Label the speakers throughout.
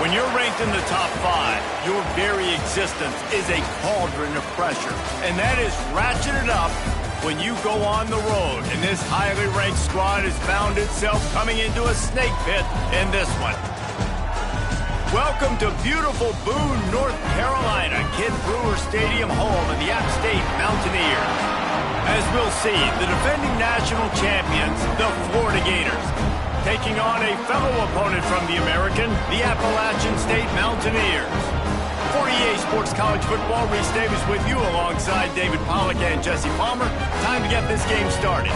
Speaker 1: When you're ranked in the top 5, your very existence is a cauldron of pressure. And that is ratcheted up when you go on the road. And this highly ranked squad has found itself coming into a snake pit in this one. Welcome to beautiful Boone, North Carolina, Kid Brewer Stadium, home of the App State Mountaineers. As we'll see, the defending national champions, the Florida Gators, taking on a fellow opponent from the American, the Appalachian State Mountaineers. For EA Sports College Football, Reese Davis with you alongside David Pollack and Jesse Palmer. Time to get this game started.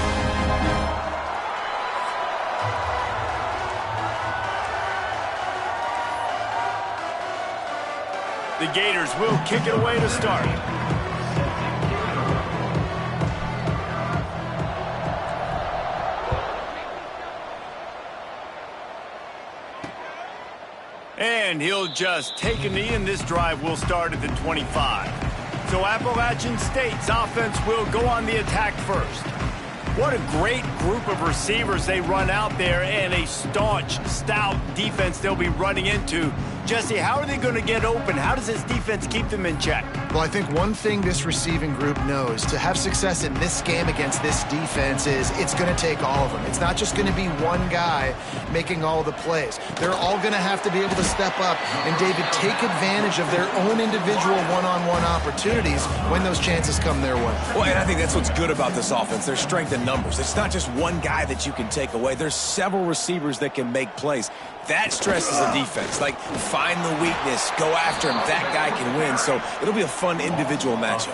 Speaker 1: The Gators will kick it away to start. And he'll just take a knee, and this drive will start at the 25. So Appalachian State's offense will go on the attack first. What a great group of receivers they run out there, and a staunch, stout defense they'll be running into. Jesse, how are they going to get open? How does this defense keep them in check?
Speaker 2: Well, I think one thing this receiving group knows to have success in this game against this defense is it's going to take all of them. It's not just going to be one guy making all the plays. They're all going to have to be able to step up and, David, take advantage of their own individual one-on-one opportunities when those chances come their way.
Speaker 3: Well, and I think that's what's good about this offense. There's strength in numbers. It's not just one guy that you can take away. There's several receivers that can make plays. That stresses the defense. Like, find the weakness, go after him. That guy can win. So it'll be a fun individual matchup.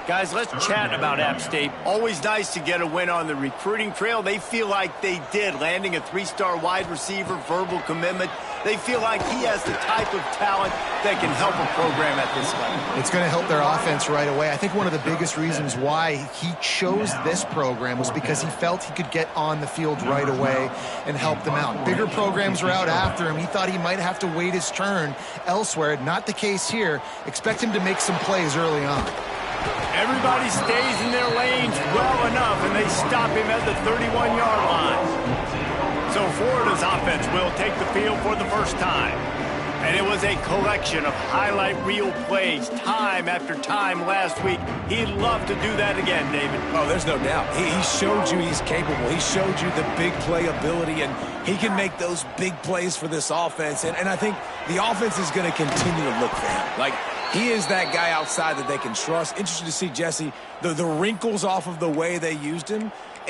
Speaker 1: Guys, let's chat about App State. Always nice to get a win on the recruiting trail. They feel like they did, landing a 3-star wide receiver, verbal commitment. They feel like he has the type of talent that can help a program at this level.
Speaker 2: It's going to help their offense right away. I think one of the biggest reasons why he chose this program was because he felt he could get on the field right away and help them out. Bigger programs were out after him. He thought he might have to wait his turn elsewhere. Not the case here. Expect him to make some plays early on.
Speaker 1: Everybody stays in their lanes well enough, and they stop him at the 31-yard line. So Florida's offense will take the field for the first time. And it was a collection of highlight reel plays time after time last week. He'd love to do that again, David.
Speaker 3: Oh, there's no doubt. He showed you he's capable. He showed you the big play ability, and he can make those big plays for this offense. And I think the offense is going to continue to look for him. Like, he is that guy outside that they can trust. Interested to see, Jesse, the wrinkles off of the way they used him,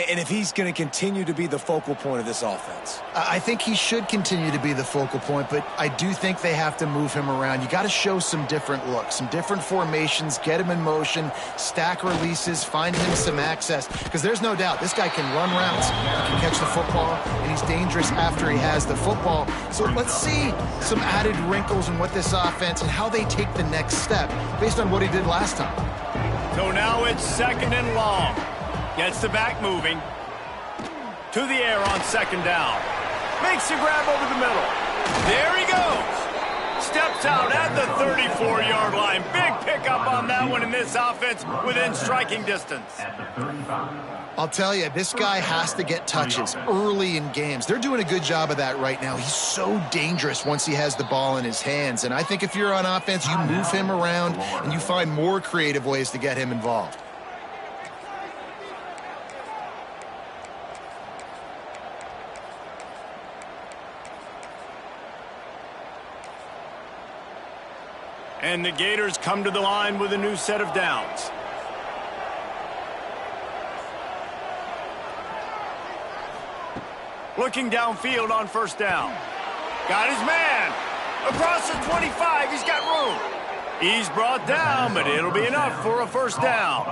Speaker 3: and if he's going to continue to be the focal point of this offense.
Speaker 2: I think he should continue to be the focal point, but I do think they have to move him around. You got to show some different looks, some different formations, get him in motion, stack releases, find him some access, because there's no doubt this guy can run routes, he can catch the football, and he's dangerous after he has the football. So let's see some added wrinkles in what this offense and how they take the next step based on what he did last time.
Speaker 1: So now it's 2nd and long. Gets the back moving. To the air on 2nd down. Makes the grab over the middle. There he goes. Steps out at the 34-yard line. Big pickup on that one in this offense within striking distance.
Speaker 2: I'll tell you, this guy has to get touches early in games. They're doing a good job of that right now. He's so dangerous once he has the ball in his hands. And I think if you're on offense, you move him around and you find more creative ways to get him involved.
Speaker 1: And the Gators come to the line with a new set of downs. Looking downfield on 1st down. Got his man. Across the 25, he's got room. He's brought down, but it'll be enough for a 1st down.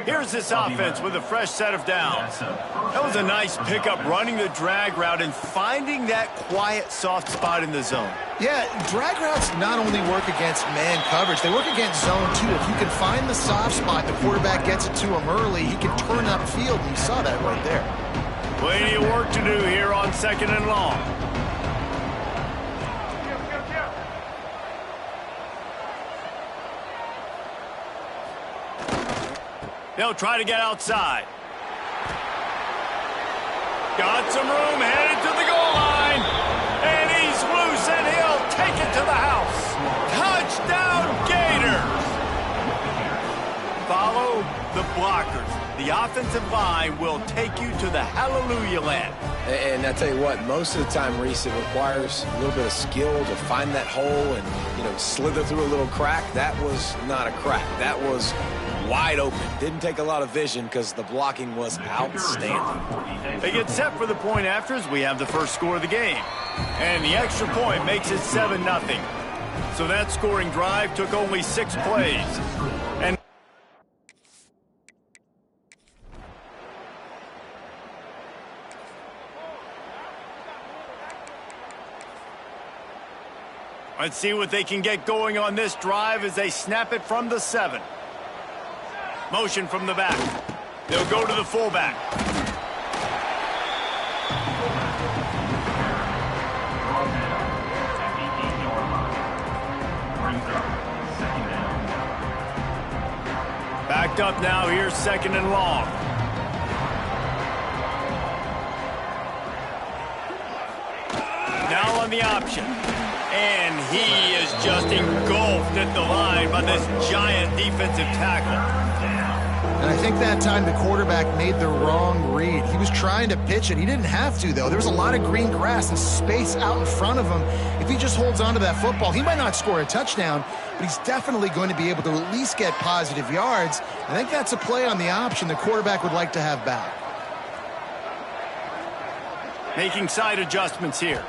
Speaker 1: Here's this offense with a fresh set of downs. That was a nice pickup, running the drag route and finding that quiet, soft spot in the zone.
Speaker 2: Yeah, drag routes not only work against man coverage, they work against zone too. If you can find the soft spot, the quarterback gets it to him early, he can turn upfield, and you saw that right there.
Speaker 1: Plenty of work to do here on 2nd and long. They'll try to get outside. Got some room, headed to the goal line. And he's the blockers. The offensive line will take you to the hallelujah land.
Speaker 3: And I tell you what, most of the time, Reese, it requires a little bit of skill to find that hole and, you know, slither through a little crack. That was not a crack. That was wide open. Didn't take a lot of vision because the blocking was outstanding.
Speaker 1: They get set for the point afters. We have the first score of the game. And the extra point makes it 7-0. So that scoring drive took only 6 plays. And let's see what they can get going on this drive as they snap it from the 7. Motion from the back. They'll go to the fullback. Backed up now. Here's 2nd and long. Now on the option. And he is just engulfed at the line by this giant defensive tackle.
Speaker 2: And I think that time the quarterback made the wrong read. He was trying to pitch it. He didn't have to, though. There was a lot of green grass and space out in front of him. If he just holds on to that football, he might not score a touchdown, but he's definitely going to be able to at least get positive yards. I think that's a play on the option the quarterback would like to have back.
Speaker 1: Making side adjustments here.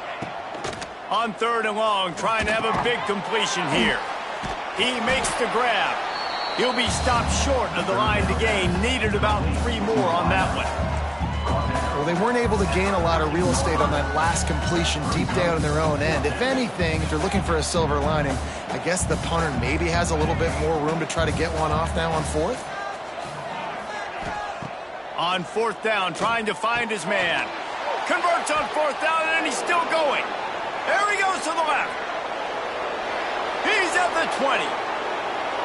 Speaker 1: On 3rd and long, trying to have a big completion here. He makes the grab. He'll be stopped short of the line to gain. Needed about 3 more on that one.
Speaker 2: Well, they weren't able to gain a lot of real estate on that last completion deep down in their own end. If anything, if you're looking for a silver lining, I guess the punter maybe has a little bit more room to try to get one off now on 4th.
Speaker 1: On 4th down, trying to find his man. Converts on 4th down, and he's still going. There he goes to the left. He's at the 20.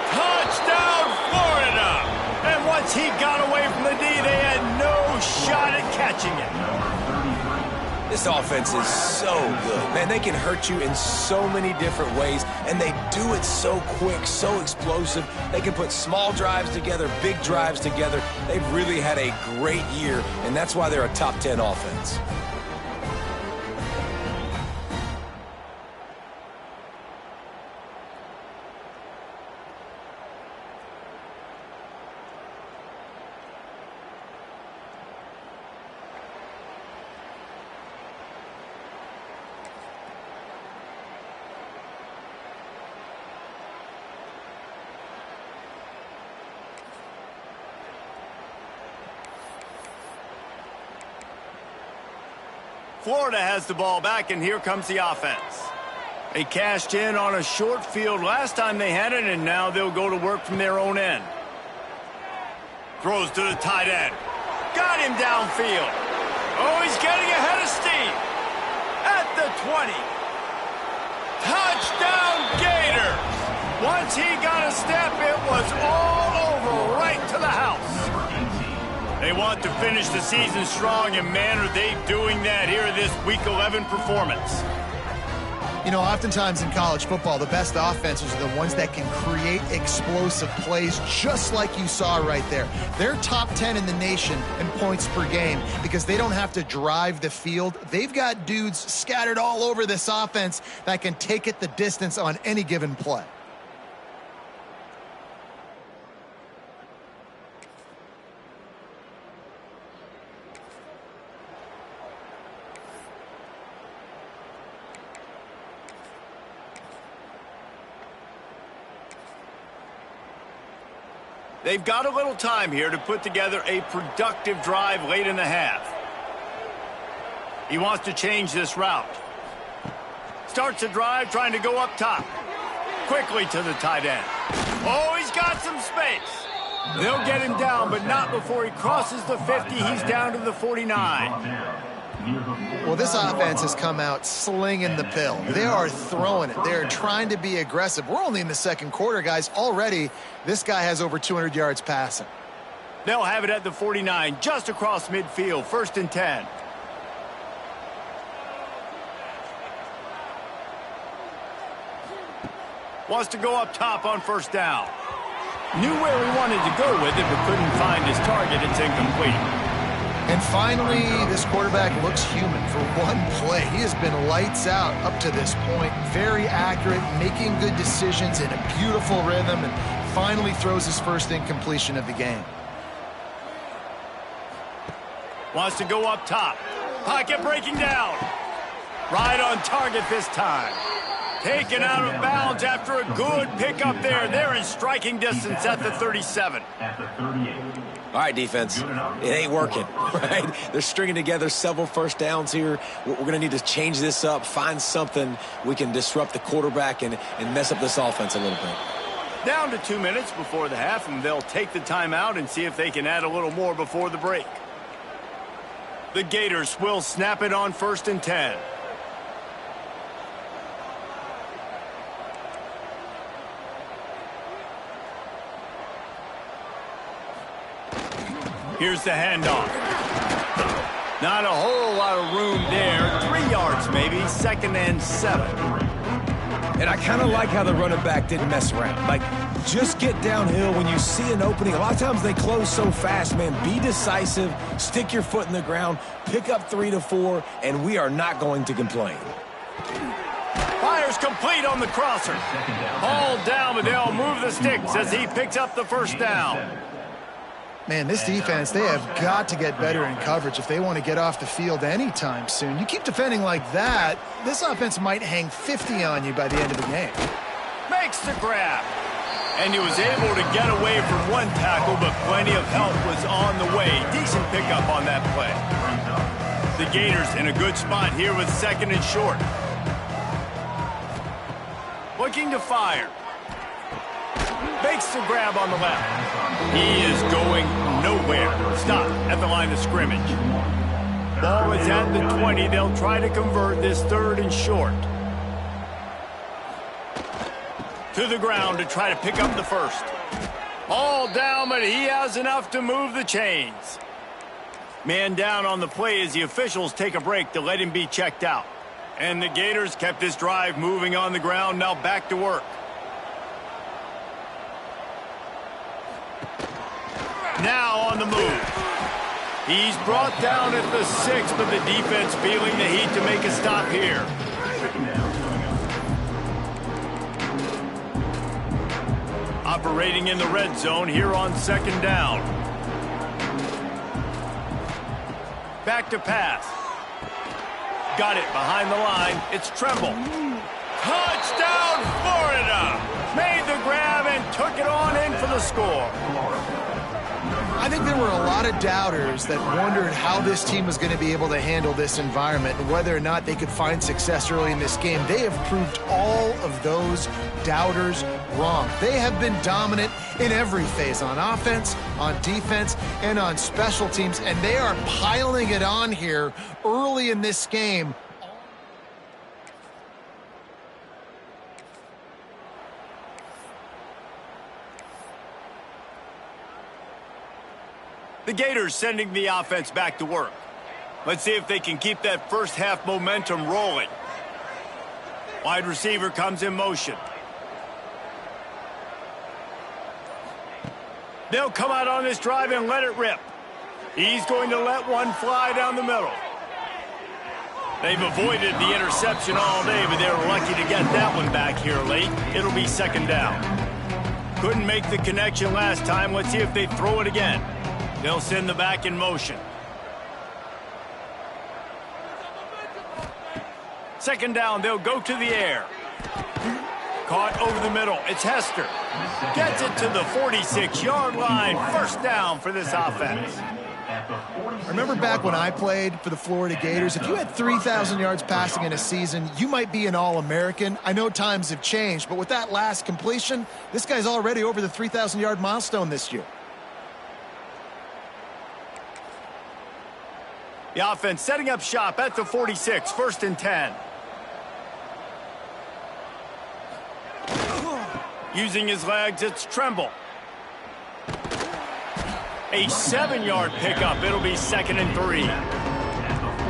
Speaker 1: Touchdown, Florida! And once he got away from the D, they had no shot at catching it.
Speaker 3: This offense is so good. Man, they can hurt you in so many different ways, and they do it so quick, so explosive. They can put small drives together, big drives together. They've really had a great year, and that's why they're a top 10 offense.
Speaker 1: Florida has the ball back, and here comes the offense. They cashed in on a short field last time they had it, and now they'll go to work from their own end. Throws to the tight end. Got him downfield. Oh, he's getting ahead of steam. At the 20. Touchdown, Gators. Once he got a step, it was all over, right to the house. They want to finish the season strong, and man, are they doing that here in this Week 11 performance.
Speaker 2: You know, oftentimes in college football, the best offenses are the ones that can create explosive plays, just like you saw right there. They're top 10 in the nation in points per game because they don't have to drive the field. They've got dudes scattered all over this offense that can take it the distance on any given play.
Speaker 1: They've got a little time here to put together a productive drive late in the half. He wants to change this route. Starts a drive trying to go up top. Quickly to the tight end. Oh, he's got some space. They'll get him down, but not before he crosses the 50. He's down to the 49.
Speaker 2: Well, this offense has come out slinging the pill. They are throwing it. They are trying to be aggressive. We're only in the second quarter, guys. Already, this guy has over 200 yards passing.
Speaker 1: They'll have it at the 49, just across midfield, 1st and 10. Wants to go up top on 1st down. Knew where he wanted to go with it, but couldn't find his target. It's incomplete.
Speaker 2: And finally, this quarterback looks human for one play. He has been lights out up to this point. Very accurate, making good decisions in a beautiful rhythm, and finally throws his first incompletion of the game.
Speaker 1: Wants to go up top. Pocket breaking down. Right on target this time. Taken out of bounds after a good pickup there. They're in striking distance at the 37.
Speaker 3: All right, defense, it ain't working, right? They're stringing together several first downs here. We're going to need to change this up, find something we can disrupt the quarterback and mess up this offense a little bit.
Speaker 1: Down to 2 minutes before the half, and they'll take the timeout and see if they can add a little more before the break. The Gators will snap it on 1st and 10. Here's the handoff. Not a whole lot of room there. 3 yards maybe. 2nd and 7.
Speaker 3: And I kind of like how the running back didn't mess around. Like, just get downhill when you see an opening. A lot of times they close so fast, man. Be decisive. Stick your foot in the ground. Pick up 3 to 4, and we are not going to complain.
Speaker 1: Fires complete on the crosser. Hauled down, but they'll move the sticks as he picks up the first down.
Speaker 2: Man, this defense, they have got to get better in coverage if they want to get off the field anytime soon. You keep defending like that, this offense might hang 50 on you by the end of the game.
Speaker 1: Makes the grab. And he was able to get away from one tackle, but plenty of help was on the way. Decent pickup on that play. The Gators in a good spot here with 2nd and short. Looking to fire. Makes the grab on the left. He is going nowhere. Stop at the line of scrimmage. Ball is at the 20. They'll try to convert this 3rd and short. To the ground to try to pick up the first. All down, but he has enough to move the chains. Man down on the play as the officials take a break to let him be checked out. And the Gators kept this drive moving on the ground. Now back to work. Now on the move. He's brought down at the 6, but the defense feeling the heat to make a stop here. Operating in the red zone here on 2nd down. Back to pass. Got it behind the line. It's Tremble. Touchdown, Florida! Made the grab and took it on in for the score.
Speaker 2: I think there were a lot of doubters that wondered how this team was going to be able to handle this environment and whether or not they could find success early in this game. They have proved all of those doubters wrong. They have been dominant in every phase, on offense, on defense, and on special teams, and they are piling it on here early in this game.
Speaker 1: The Gators sending the offense back to work. Let's see if they can keep that first half momentum rolling. Wide receiver comes in motion. They'll come out on this drive and let it rip. He's going to let one fly down the middle. They've avoided the interception all day, but they were lucky to get that one back here late. It'll be 2nd down. Couldn't make the connection last time. Let's see if they throw it again. They'll send the back in motion. 2nd down, they'll go to the air. Caught over the middle. It's Hester. Gets it to the 46-yard line. 1st down for this offense.
Speaker 2: Remember back when I played for the Florida Gators, if you had 3,000 yards passing in a season, you might be an All-American. I know times have changed, but with that last completion, this guy's already over the 3,000-yard milestone this year.
Speaker 1: The offense setting up shop at the 46, 1st and 10. Using his legs, it's Tremble. A 7-yard pickup. It'll be 2nd and 3.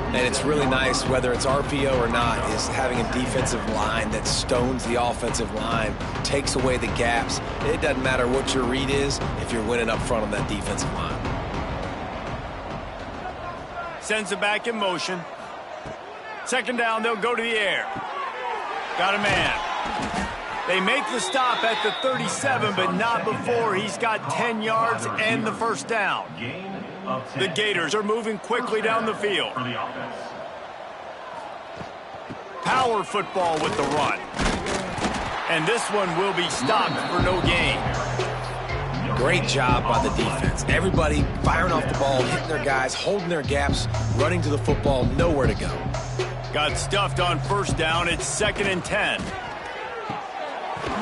Speaker 3: And it's really nice, whether it's RPO or not, is having a defensive line that stones the offensive line, takes away the gaps. It doesn't matter what your read is if you're winning up front on that defensive line.
Speaker 1: Sends it back in motion. Second down, they'll go to the air. Got a man. They make the stop at the 37, but not before he's got 10 yards and the first down. The Gators are moving quickly down the field. Power football with the run. And this one will be stopped for no gain.
Speaker 3: Great job by the defense. Everybody firing off the ball, hitting their guys, holding their gaps, running to the football, nowhere to go.
Speaker 1: Got stuffed on first down. It's 2nd and 10.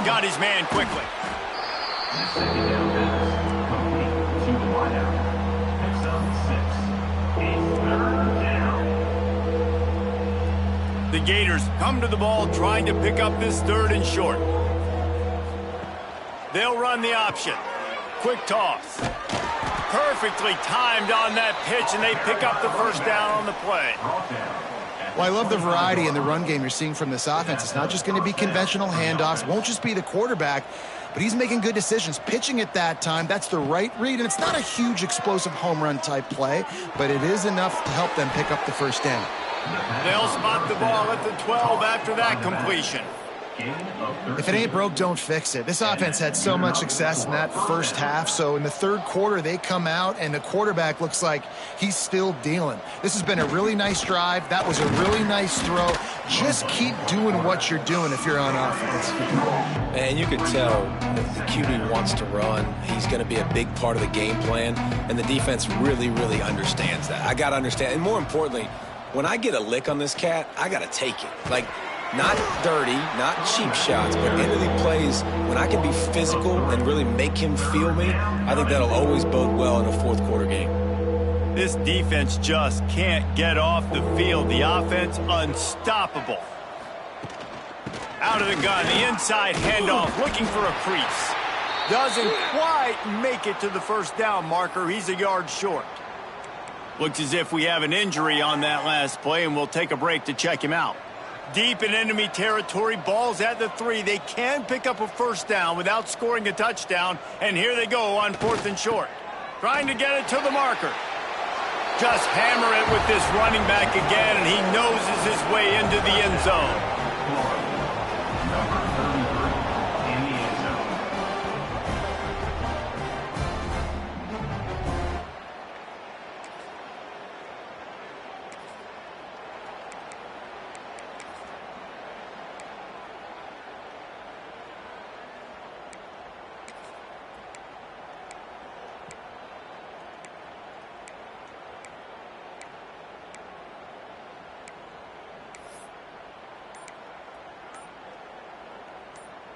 Speaker 1: Got his man quickly. The Gators come to the ball trying to pick up this 3rd and short. They'll run the option. Quick toss. Perfectly timed on that pitch, and they pick up the first down on the play.
Speaker 2: Well, I love the variety in the run game you're seeing from this offense. It's not just going to be conventional handoffs. Won't just be the quarterback, but he's making good decisions. Pitching at that time, that's the right read, and it's not a huge explosive home run type play, but it is enough to help them pick up the first down.
Speaker 1: They'll spot the ball at the 12 after that completion.
Speaker 2: If it ain't broke, don't fix it. This offense had so much success in that first half, so in the 3rd quarter, they come out, and the quarterback looks like he's still dealing. This has been a really nice drive. That was a really nice throw. Just keep doing what you're doing if you're on offense.
Speaker 3: And you can tell the QB wants to run. He's going to be a big part of the game plan, and the defense really, really understands that. I got to understand, and more importantly, when I get a lick on this cat, I got to take it. Like, not dirty, not cheap shots, but into the plays, when I can be physical and really make him feel me, I think that'll always bode well in a 4th quarter game.
Speaker 1: This defense just can't get off the field. The offense unstoppable. Out of the gun, the inside handoff, looking for a crease. Doesn't quite make it to the first down marker. He's a yard short. Looks as if we have an injury on that last play, and we'll take a break to check him out. Deep in enemy territory, ball's at the 3. They can pick up a first down without scoring a touchdown, and here they go on 4th and short. Trying to get it to the marker. Just hammer it with this running back again, and he noses his way into the end zone.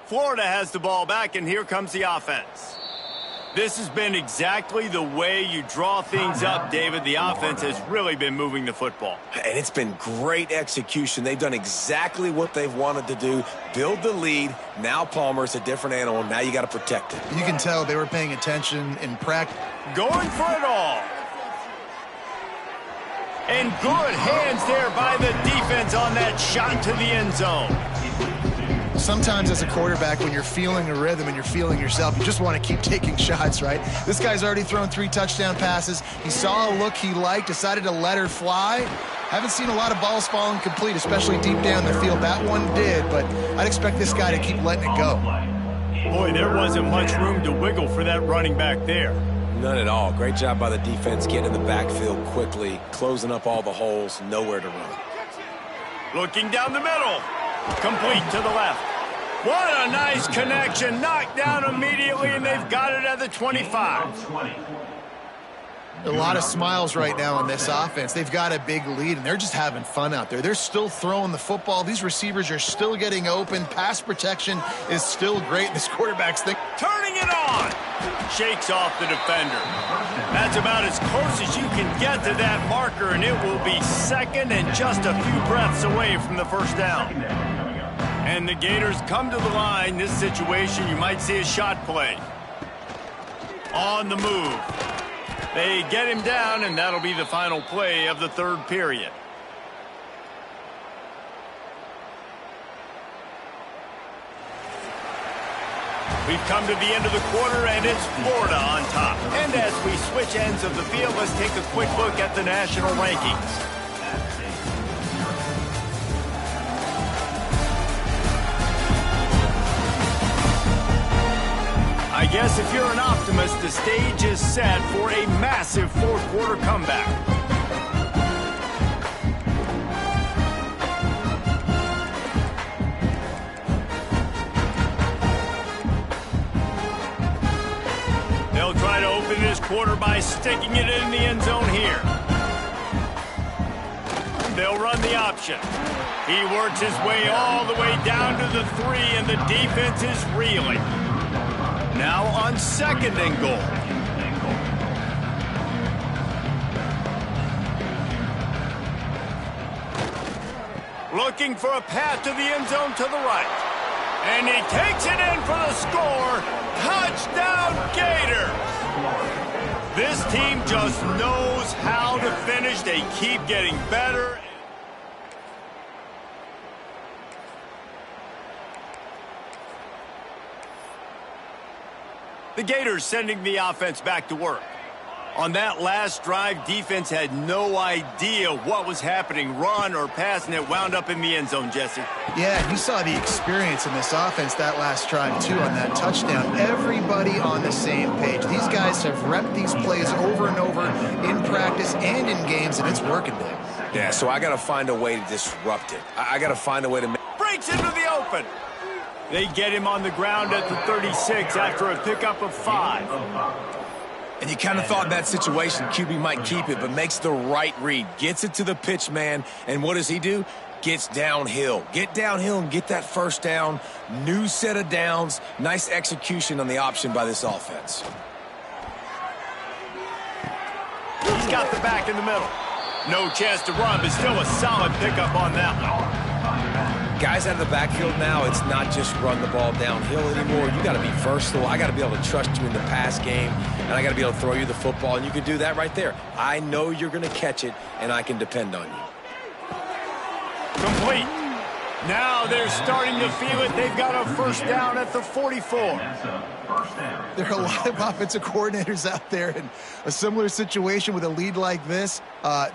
Speaker 1: Florida has the ball back, and here comes the offense. This has been exactly the way you draw things up, David. The offense has really been moving the football.
Speaker 3: And it's been great execution. They've done exactly what they've wanted to do. Build the lead. Now Palmer's a different animal. Now you got to protect it.
Speaker 2: You can tell they were paying attention in practice.
Speaker 1: Going for it all. And good hands there by the defense on that shot to the end zone.
Speaker 2: Sometimes as a quarterback, when you're feeling a rhythm and you're feeling yourself, you just want to keep taking shots, right? This guy's already thrown 3 touchdown passes. He saw a look he liked, decided to let her fly. Haven't seen a lot of balls falling complete, especially deep down the field. That one did, but I'd expect this guy to keep letting it go.
Speaker 1: Boy, there wasn't much room to wiggle for that running back there.
Speaker 3: None at all. Great job by the defense getting in the backfield quickly, closing up all the holes, nowhere to run.
Speaker 1: Looking down the middle. Complete to the left. What a nice connection. Knocked down immediately, and they've got it at the 25.
Speaker 2: A lot of smiles right now on this offense. They've got a big lead, and they're just having fun out there. They're still throwing the football. These receivers are still getting open. Pass protection is still great. This quarterback's
Speaker 1: turning it on. Shakes off the defender. That's about as close as you can get to that marker, and it will be second and just a few breaths away from the first down. And the Gators come to the line. This situation, you might see a shot play. On the move. They get him down, and that'll be the final play of the third period. We've come to the end of the quarter, and it's Florida on top. And as we switch ends of the field, let's take a quick look at the national rankings. I guess if you're an optimist, the stage is set for a massive fourth-quarter comeback. They'll try to open this quarter by sticking it in the end zone here. They'll run the option. He works his way all the way down to the 3, and the defense is reeling. Now on 2nd and goal. Looking for a path to the end zone to the right. And he takes it in for the score. Touchdown, Gators! This team just knows how to finish. They keep getting better. The Gators sending the offense back to work. On that last drive, defense had no idea what was happening, run or pass, and it wound up in the end zone, Jesse.
Speaker 2: Yeah, you saw the experience in this offense that last drive, too, on that touchdown. Everybody on the same page. These guys have repped these plays over and over in practice and in games, and it's working, Dave.
Speaker 3: Yeah, so I got to find a way to disrupt it. I got to find a way to make...
Speaker 1: Breaks into the open. They get him on the ground at the 36 after a pickup of 5.
Speaker 3: And you kind of thought in that situation QB might keep it, but makes the right read. Gets it to the pitch man, and what does he do? Gets downhill. Get downhill and get that first down. New set of downs. Nice execution on the option by this offense.
Speaker 1: He's got the back in the middle. No chance to run, but still a solid pickup on that one.
Speaker 3: Guys out of the backfield now, it's not just run the ball downhill anymore. You got to be versatile. I got to be able to trust you in the pass game, and I got to be able to throw you the football, and you can do that right there. I know you're going to catch it, and I can depend on you.
Speaker 1: Complete. Now they're starting to feel it. They've got a first down at the 44.
Speaker 2: There are a lot of offensive coordinators out there in a similar situation with a lead like this.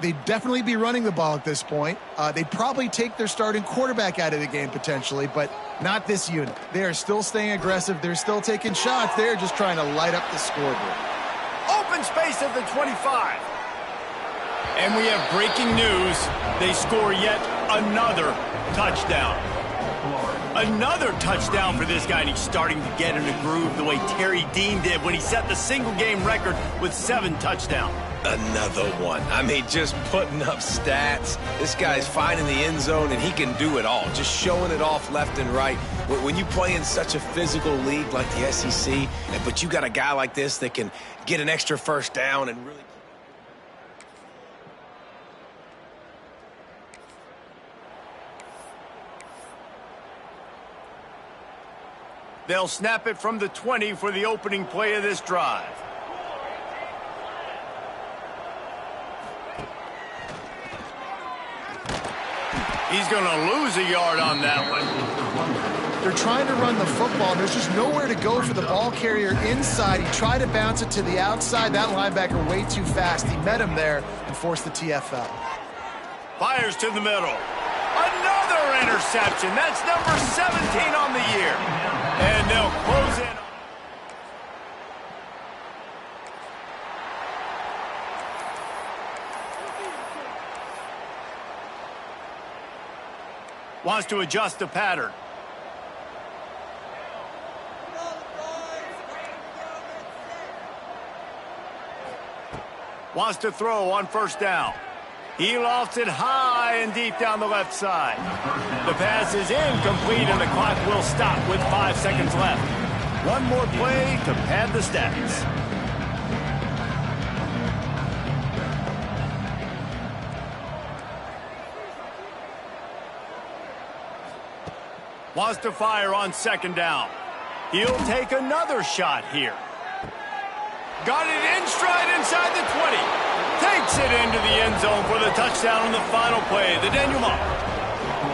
Speaker 2: They'd definitely be running the ball at this point. They'd probably take their starting quarterback out of the game potentially, but not this unit. They are still staying aggressive. They're still taking shots. They're just trying to light up the scoreboard.
Speaker 1: Open space at the 25. And we have breaking news. They score yet another touchdown. Another touchdown for this guy, and he's starting to get in a groove the way Terry Dean did when he set the single-game record with 7 touchdowns.
Speaker 3: Another one. I mean, just putting up stats. This guy's finding the end zone, and he can do it all. Just showing it off left and right. When you play in such a physical league like the SEC, but you got a guy like this that can get an extra first down and really...
Speaker 1: They'll snap it from the 20 for the opening play of this drive. He's going to lose a yard on that one.
Speaker 2: They're trying to run the football. There's just nowhere to go for the ball carrier inside. He tried to bounce it to the outside. That linebacker way too fast. He met him there and forced the TFL.
Speaker 1: Fires to the middle. Another interception. That's number 17 on the year. And they'll close in. Wants to adjust the pattern. Wants to throw on first down. He lofts it high and deep down the left side. The pass is incomplete, and the clock will stop with 5 seconds left. One more play to pad the stats. Wants to fire on second down. He'll take another shot here. Got it in stride inside the 20. Takes it into the end zone for the touchdown on the final play. The denouement.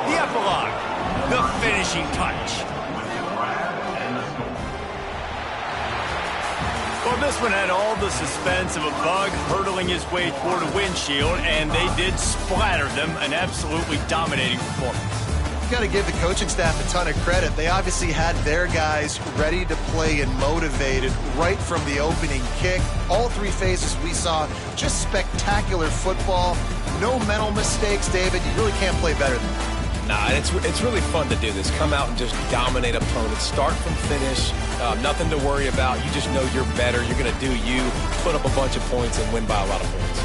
Speaker 1: The epilogue. The finishing touch. this one had all the suspense of a bug hurtling his way toward a windshield, and they did splatter them. An absolutely dominating performance.
Speaker 2: Got to give the coaching staff a ton of credit. They obviously had their guys ready to play and motivated right from the opening kick. All three phases we saw, just spectacular football. No mental mistakes, David. You really can't play better than that.
Speaker 3: Nah, it's really fun to do this. Come out and just dominate opponents. Start from finish. Nothing to worry about. You just know you're better. You're going to do you, put up a bunch of points, and win by a lot of points.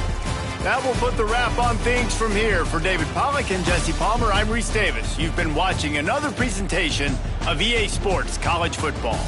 Speaker 1: That will put the wrap on things from here. For David Pollack and Jesse Palmer, I'm Reese Davis. You've been watching another presentation of EA Sports College Football.